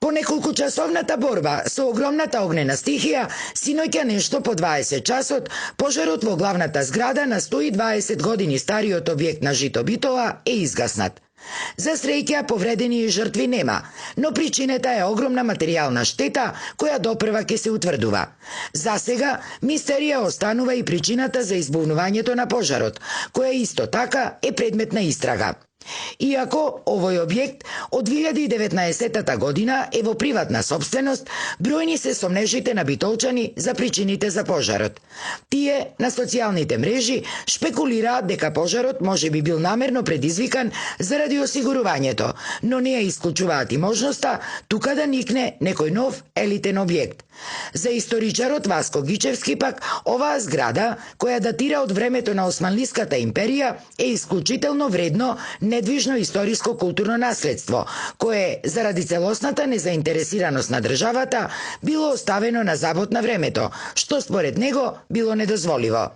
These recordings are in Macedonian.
По неколкучасовната борба со огромната огнена стихија, синоќа нешто по 20 часот, пожарот во главната зграда на 120 години стариот објект на Жито Битола е изгаснат. За среќа повредени и жртви нема, но причината е огромна материјална штета која допрва ќе се утврдува. За сега мистерија останува и причината за избувнувањето на пожарот, која исто така е предмет на истрага. Иако овој објект од 2019 година е во приватна собственост, бројни се сомнежите на битолчани за причините за пожарот. Тие на социјалните мрежи шпекулираат дека пожарот може би бил намерно предизвикан заради осигурувањето, но не ја исклучуваат и можноста тука да никне некој нов елитен објект. За историчарот Васко Гичевски пак, оваа зграда, која датира од времето на Османлиската империја, е исклучително вредно недвижно историско културно наследство, кое, заради целосната незаинтересираност на државата, било оставено на забот на времето, што според него било недозволиво.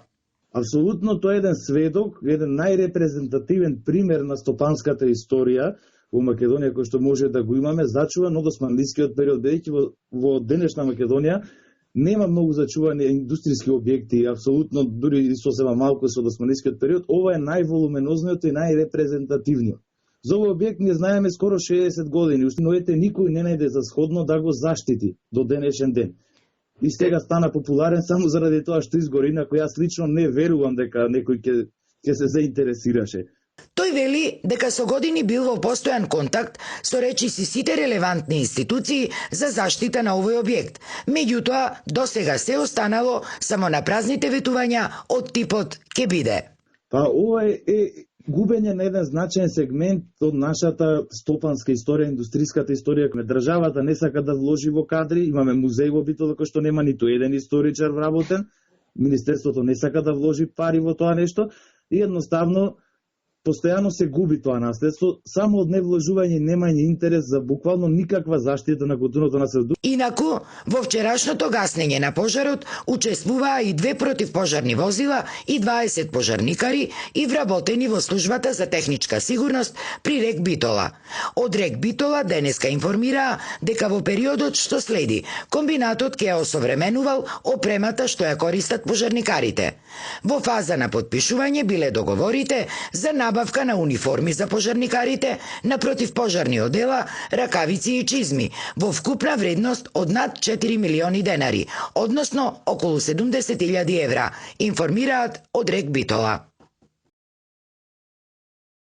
Апсолутно тоа е еден сведок, еден најрепрезентативен пример на стопанската историја во Македонија, кој што може да го имаме, зачуван од османлискиот период, бидејќи во денешна Македонија нема многу зачувани индустријски објекти, апсолутно дури и сосема малку со османлискиот период. Ова е најволуменозниот и најрепрезентативниот. За овој објект ние знаеме скоро 60 години, но ете никој не најде за сходно да го заштити до денешен ден. И сега стана популарен само заради тоа што изгори, на кој јас лично не верувам дека некој ќе се заинтересираше. Тој вели дека со години бил во постојан контакт со речиси сите релевантни институции за заштита на овој објект. Меѓутоа, досега се останало само на празните ветувања од типот «ке биде». Па ова е губење на еден значаен сегмент од нашата стопанска историја, индустријската историја. Државата не сака да вложи во кадри, имаме музеј во Битола кој што нема ниту еден историчар вработен, Министерството не сака да вложи пари во тоа нешто и едноставно постојано се губи тоа наследство, само од невложување и немање интерес за буквално никаква заштита на културното наследство. Инаку, во вчерашното гаснење на пожарот учествуваа и 2 противпожарни возила и 20 пожарникари и вработени во службата за техничка сигурност при РЕК Битола. Од РЕК Битола денеска информираа дека во периодот што следи, комбинатот ќе ја осовременувал опремата што ја користат пожарникарите. Во фаза на потпишување биле договорите за набавка на униформи за пожарникарите, на противпожарни одела, ракавици и чизми, во вкупна вредност од над 4 милиони денари, односно околу 70.000 евра, информираат од РЕК Битола.